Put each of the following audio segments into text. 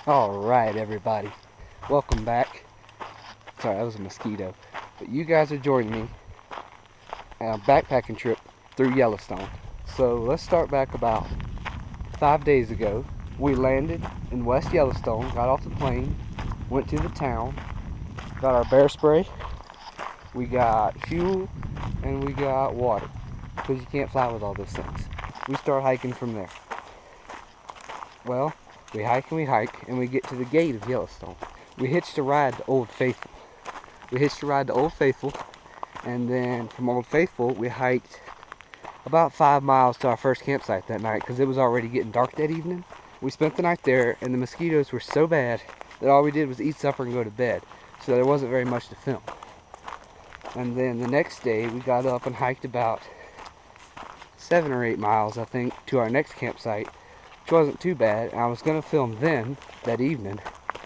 Alright everybody, welcome back. Sorry, that was a mosquito. But you guys are joining me on a backpacking trip through Yellowstone. So let's start back about 5 days ago. We landed in West Yellowstone, got off the plane, went to the town, got our bear spray, we got fuel, and we got water. Because you can't fly with all those things. We start hiking from there. Well, we hike and we get to the gate of Yellowstone. We hitched a ride to Old Faithful. And then from Old Faithful, we hiked about 5 miles to our first campsite that night because it was already getting dark that evening. We spent the night there, and the mosquitoes were so bad that all we did was eat supper and go to bed. So there wasn't very much to film. And then the next day, we got up and hiked about 7 or 8 miles, I think, to our next campsite, which wasn't too bad. And I was going to film then, that evening,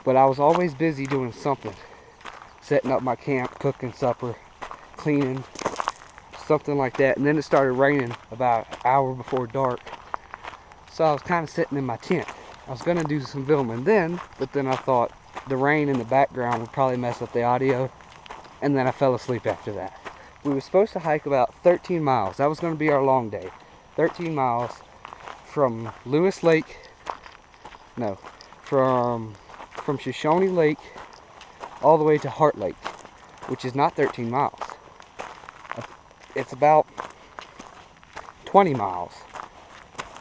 but I was always busy doing something. Setting up my camp, cooking supper, cleaning, something like that. And then it started raining about an hour before dark. So I was kind of sitting in my tent. I was going to do some filming then, but then I thought the rain in the background would probably mess up the audio. And then I fell asleep after that. We were supposed to hike about 13 miles. That was going to be our long day. 13 miles from Lewis Lake, no, from Shoshone Lake all the way to Heart Lake, which is not 13 miles. It's about 20 miles.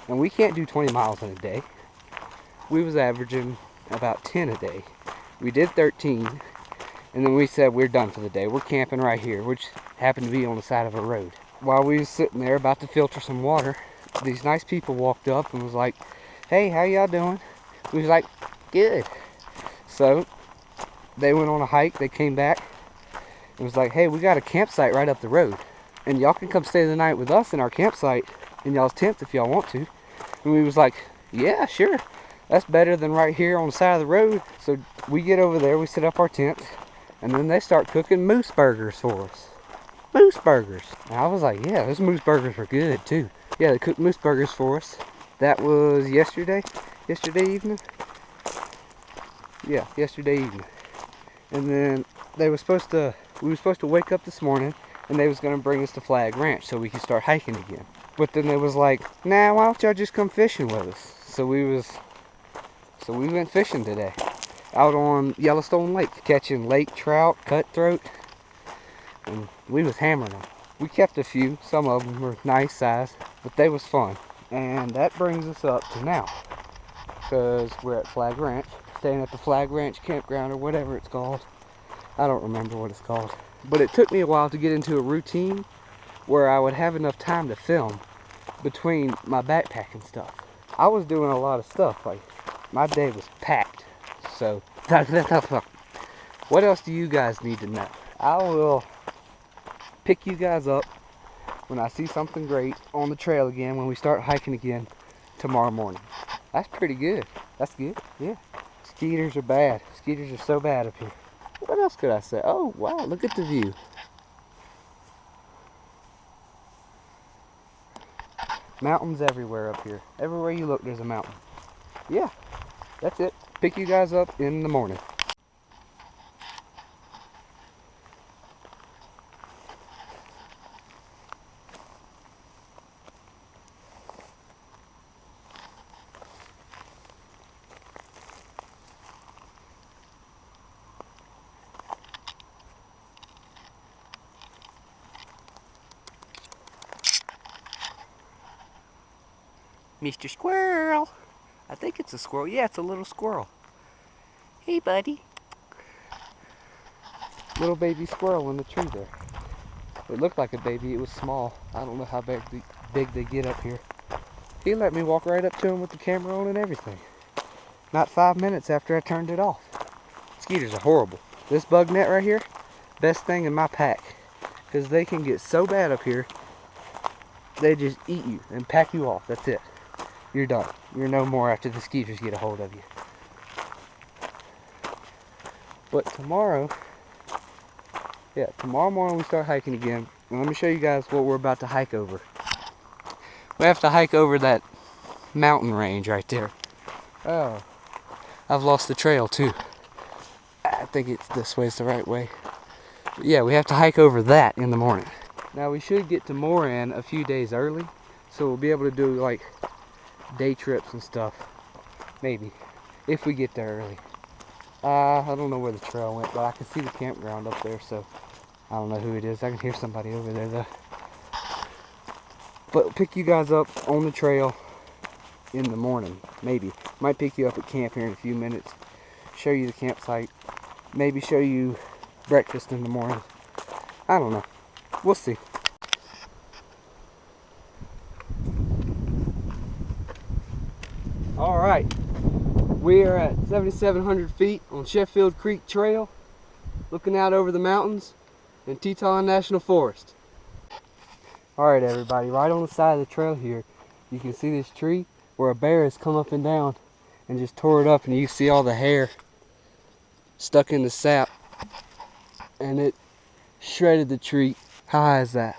And we can't do 20 miles in a day. We was averaging about 10 a day. We did 13, and then we said we're done for the day. We're camping right here, which happened to be on the side of a road. While we was sitting there about to filter some water, these nice people walked up and was like, "Hey, how y'all doing?" We was like, "Good." So they went on a hike, they came back, and was like, "Hey, we got a campsite right up the road, and y'all can come stay the night with us in our campsite, in y'all's tents if y'all want to." And we was like, "Yeah, sure. That's better than right here on the side of the road." So we get over there, we set up our tent, and then they start cooking moose burgers for us. Moose burgers. And I was like, yeah, those moose burgers were good too. Yeah, they cooked moose burgers for us. That was yesterday evening. Yeah, yesterday evening. And then we were supposed to wake up this morning, and they was gonna bring us to Flag Ranch so we could start hiking again. But then they was like, "Nah, why don't y'all just come fishing with us?" So we went fishing today, out on Yellowstone Lake, catching lake trout, cutthroat, and we was hammering them. We kept a few, some of them were nice size, but they was fun. And that brings us up to now, because we're at Flag Ranch, staying at the Flag Ranch campground or whatever it's called. I don't remember what it's called. But it took me a while to get into a routine where I would have enough time to film between my backpacking stuff. I was doing a lot of stuff, like my day was packed. So what else do you guys need to know? I will pick you guys up when I see something great on the trail again, when we start hiking again tomorrow morning. That's pretty good. That's good, yeah. Skeeters are bad. Skeeters are so bad up here. What else could I say? Oh, wow, look at the view. Mountains everywhere up here. Everywhere you look, there's a mountain. Yeah, that's it. Pick you guys up in the morning. Mr. Squirrel. I think it's a squirrel. Yeah, it's a little squirrel. Hey, buddy. Little baby squirrel in the tree there. It looked like a baby. It was small. I don't know how big they get up here. He let me walk right up to him with the camera on and everything. Not 5 minutes after I turned it off. Mosquitoes are horrible. This bug net right here, best thing in my pack. Because they can get so bad up here, they just eat you and pack you off. That's it. You're done. You're no more after the mosquitoes get a hold of you. But tomorrow morning we start hiking again. And let me show you guys what we're about to hike over. We have to hike over that mountain range right there. Oh, I've lost the trail too. I think it's this way is the right way. But yeah, we have to hike over that in the morning. Now we should get to Moran a few days early, so we'll be able to do like day trips and stuff. Maybe, if we get there early. I don't know where the trail went, but I can see the campground up there, so I don't know who it is. I can hear somebody over there though. But we'll pick you guys up on the trail in the morning, maybe. Might pick you up at camp here in a few minutes, show you the campsite, maybe show you breakfast in the morning. I don't know. We'll see. All right. We are at 7,700 feet on Sheffield Creek Trail, looking out over the mountains in Teton National Forest. Alright everybody, right on the side of the trail here, you can see this tree where a bear has come up and down and just tore it up, and you can see all the hair stuck in the sap, and it shredded the tree. How high is that?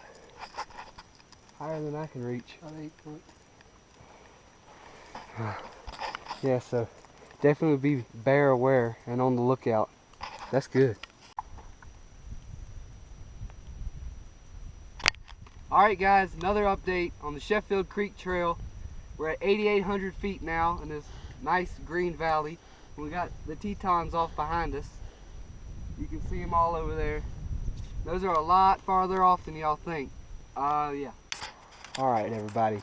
Higher than I can reach. About 8 foot. Yeah, so definitely be bear aware and on the lookout. That's good. Alright guys, another update on the Sheffield Creek Trail. We're at 8,800 feet now in this nice green valley. We got the Tetons off behind us. You can see them all over there. Those are a lot farther off than y'all think. Yeah. Alright everybody,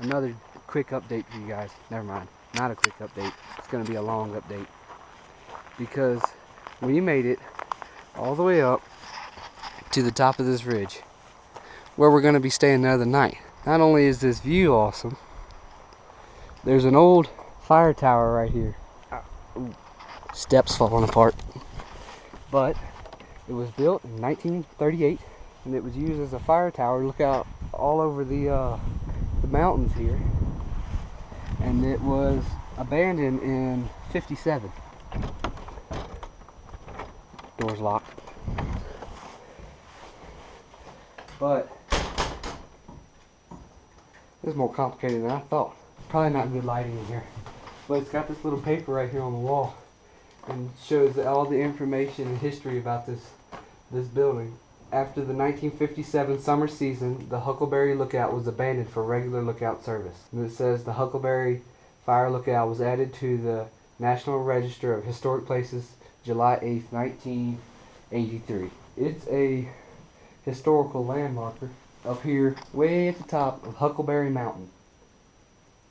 another quick update for you guys. Never mind, not a quick update. It's going to be a long update. Because we made it all the way up to the top of this ridge, where we're going to be staying the other night. Not only is this view awesome, there's an old fire tower right here. Ooh, steps falling apart. But it was built in 1938, and it was used as a fire tower to look out all over the mountains here. And it was abandoned in '57. Door's locked. But it's more complicated than I thought. Probably not good lighting in here. But it's got this little paper right here on the wall, and shows all the information and history about this building. After the 1957 summer season, the Huckleberry Lookout was abandoned for regular lookout service. And it says the Huckleberry Fire Lookout was added to the National Register of Historic Places July 8th, 1983. It's a historical landmarker up here way at the top of Huckleberry Mountain,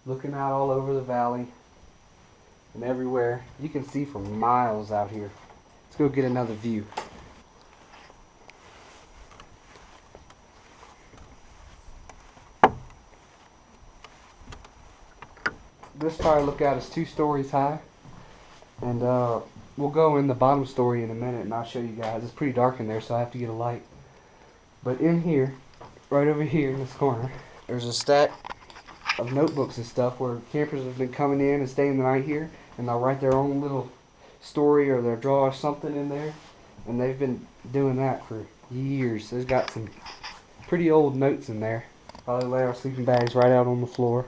looking out all over the valley and everywhere. You can see for miles out here. Let's go get another view. This fire lookout is 2 stories high, and we'll go in the bottom story in a minute and I'll show you guys. It's pretty dark in there, so I have to get a light. But in here, right over here in this corner, there's a stack of notebooks and stuff where campers have been coming in and staying the night here, and they'll write their own little story or they'll draw something in there, and they've been doing that for years. There's got some pretty old notes in there. Probably lay our sleeping bags right out on the floor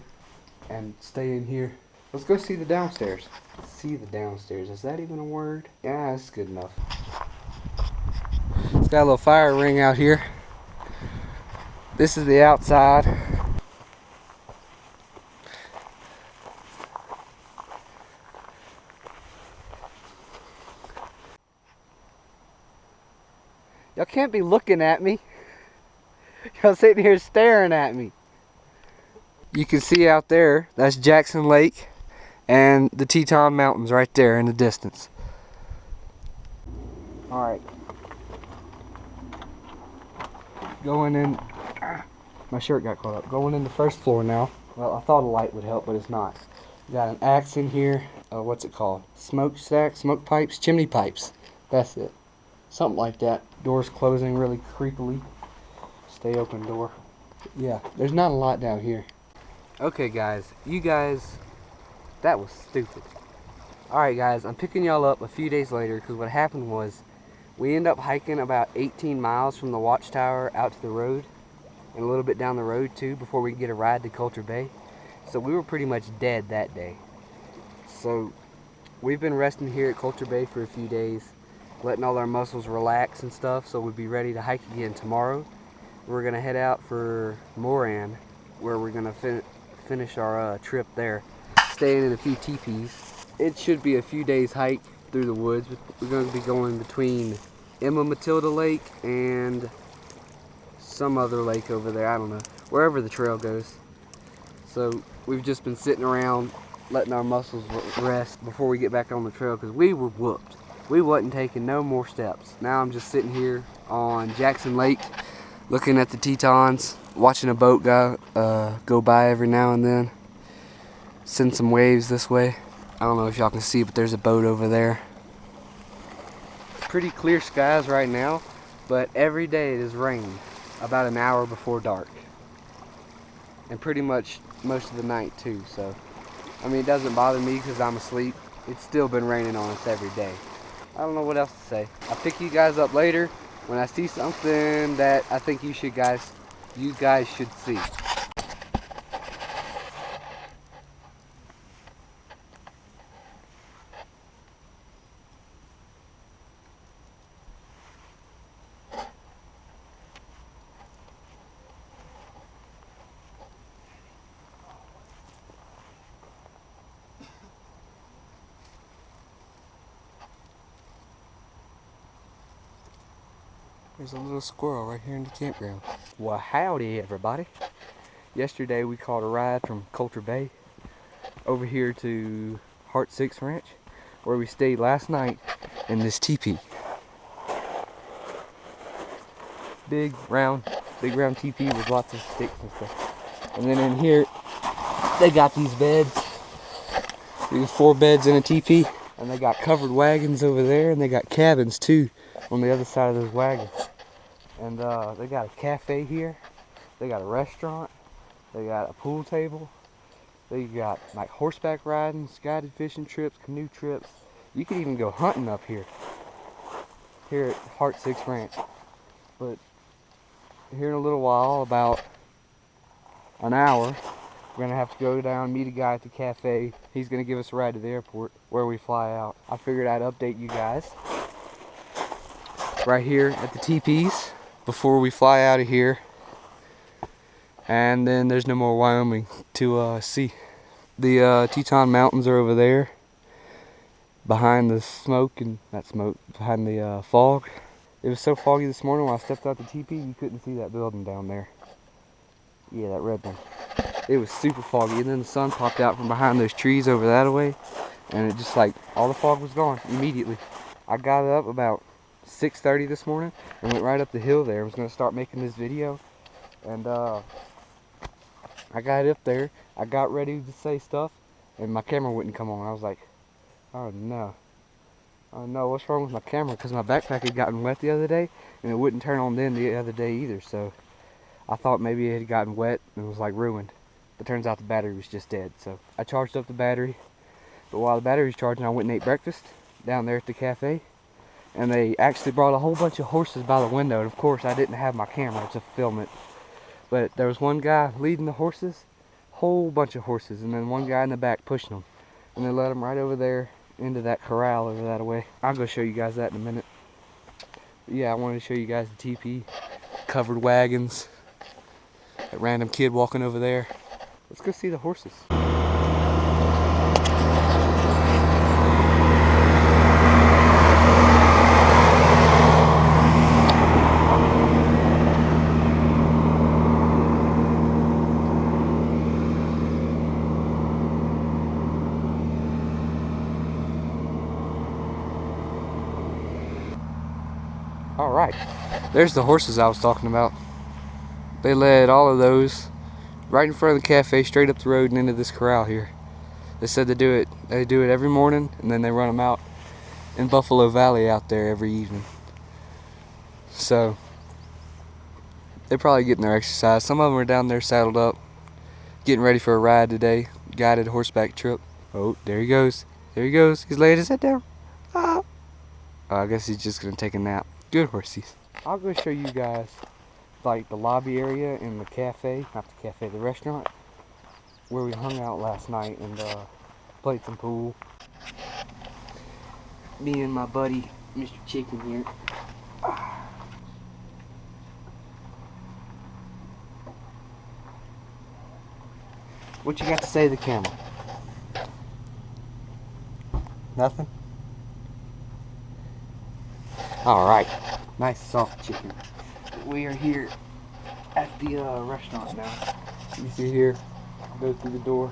and stay in here. Let's go see the downstairs. See the downstairs. Is that even a word? Yeah, that's good enough. It's got a little fire ring out here. This is the outside. Y'all can't be looking at me. Y'all sitting here staring at me. You can see out there, that's Jackson Lake and the Teton Mountains right there in the distance. Alright. Going in, my shirt got caught up. Going in the first floor now. Well, I thought a light would help, but it's not. Got an axe in here. What's it called? Smokestack, smoke pipes, chimney pipes. That's it. Something like that. Doors closing really creepily. Stay open door. Yeah, there's not a lot down here. Okay guys, that was stupid. Alright guys, I'm picking y'all up a few days later, because what happened was we ended up hiking about 18 miles from the watchtower out to the road, and a little bit down the road too, before we could get a ride to Coulter Bay. So we were pretty much dead that day. So We've been resting here at Coulter Bay for a few days, letting all our muscles relax and stuff, so we'll be ready to hike again tomorrow. We're gonna head out for Moran, where we're gonna finish our trip there, staying in a few teepees. It should be a few days hike through the woods. We're gonna be going between Emma Matilda Lake and some other lake over there, I don't know, wherever the trail goes. So we've just been sitting around letting our muscles rest before we get back on the trail, because we were whooped. We wasn't taking no more steps. Now I'm just sitting here on Jackson Lake looking at the Tetons, watching a boat go by every now and then, send some waves this way. I don't know if y'all can see, but there's a boat over there. Pretty clear skies right now, but every day it has rained about an hour before dark, and pretty much most of the night too. So I mean, it doesn't bother me because I'm asleep. It's still been raining on us every day. I don't know what else to say. I'll pick you guys up later when I see something that I think you guys should see. There's a little squirrel right here in the campground. Well, howdy everybody. Yesterday we caught a ride from Coulter Bay over here to Heart 6 Ranch, where we stayed last night in this teepee. Big round teepee with lots of sticks and stuff. And then in here, they got these beds. These 4 beds in a teepee. And they got covered wagons over there, and they got cabins too on the other side of those wagons. And they got a cafe here. They got a restaurant. They got a pool table. They got like horseback riding, guided fishing trips, canoe trips. You could even go hunting up here at Heart 6 Ranch. But here in a little while, about an hour, we're gonna have to go down, meet a guy at the cafe. He's gonna give us a ride to the airport where we fly out. I figured I'd update you guys right here at the teepees before we fly out of here. And then there's no more Wyoming to see. The Teton Mountains are over there behind the smoke, and not smoke, behind the fog. It was so foggy this morning when I stepped out the teepee, you couldn't see that building down there. Yeah, that red one. It was super foggy, and then the sun popped out from behind those trees over that way, and it just like, all the fog was gone immediately. I got up about 6:30 this morning and went right up the hill there. I was going to start making this video, and I got up there, I got ready to say stuff, and my camera wouldn't come on. I was like, oh no, what's wrong with my camera? Because my backpack had gotten wet the other day, and it wouldn't turn on then the other day either. So I thought maybe it had gotten wet and was like ruined, but turns out the battery was just dead. So I charged up the battery, but while the battery was charging, I went and ate breakfast down there at the cafe. And they actually brought a whole bunch of horses by the window. And of course, I didn't have my camera to film it. But there was one guy leading the horses, whole bunch of horses, and then one guy in the back pushing them. And they led them right over there into that corral over that way. I'll go show you guys that in a minute. But yeah, I wanted to show you guys the teepee, covered wagons, a random kid walking over there. Let's go see the horses. Alright, there's the horses I was talking about. They led all of those right in front of the cafe, straight up the road and into this corral here. They said they do it every morning, and then they run them out in Buffalo Valley out there every evening. So they're probably getting their exercise. Some of them are down there saddled up, getting ready for a ride today, guided horseback trip. Oh, there he goes. There he goes. He's laying his head down. Ah. I guess he's just gonna take a nap. Good horses. I'll go show you guys like the lobby area in the cafe, not the cafe, the restaurant, where we hung out last night and played some pool. me and my buddy, Mr. Chicken here. What you got to say to the camera? Nothing? Alright, nice soft chicken. We are here at the restaurant now. You see here, go through the door.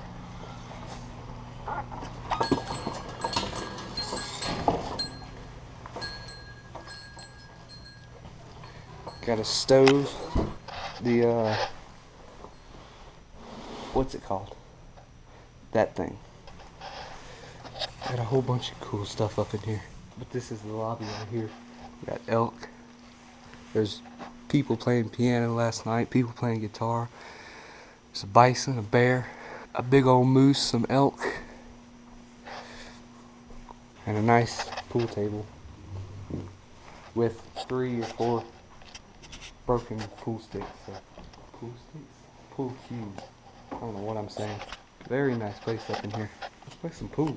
Got a stove, the what's it called? That thing. Got a whole bunch of cool stuff up in here. But this is the lobby right here. We got elk. There's people playing piano last night, people playing guitar. There's a bison, a bear, a big old moose, some elk, and a nice pool table with 3 or 4 broken pool sticks. So, pool sticks? Pool cues. I don't know what I'm saying. Very nice place up in here. Let's play some pool.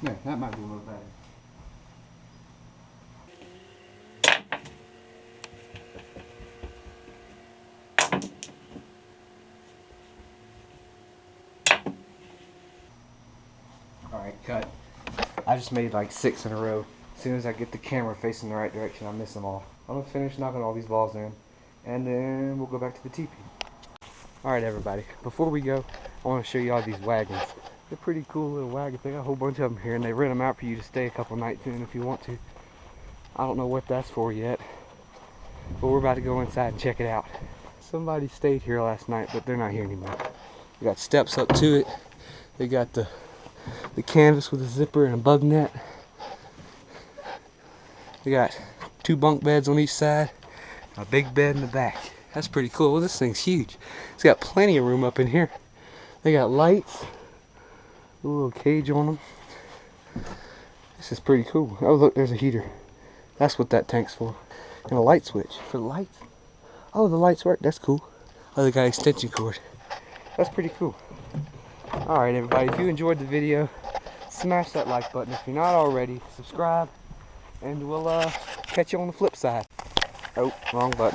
Yeah, that might be a little better. Alright, cut. I just made like 6 in a row. As soon as I get the camera facing the right direction, I miss them all. I'm gonna finish knocking all these balls in, and then we'll go back to the teepee. Alright everybody, before we go, I want to show you all these wagons. They're pretty cool little wagons. They got a whole bunch of them here, and they rent them out for you to stay a couple nights in if you want to. I don't know what that's for yet, but we're about to go inside and check it out. Somebody stayed here last night, but they're not here anymore. They got steps up to it. They got the canvas with a zipper and a bug net. They got 2 bunk beds on each side, a big bed in the back. That's pretty cool. Well, this thing's huge. It's got plenty of room up in here. They got lights, a little cage on them. This is pretty cool. Oh look, there's a heater. That's what that tank's for. And a light switch for the lights. Oh, the lights work. That's cool. Oh, they got extension cord. That's pretty cool. Alright everybody, if you enjoyed the video, smash that like button. If you're not already, subscribe, and we'll catch you on the flip side. Oh, wrong button.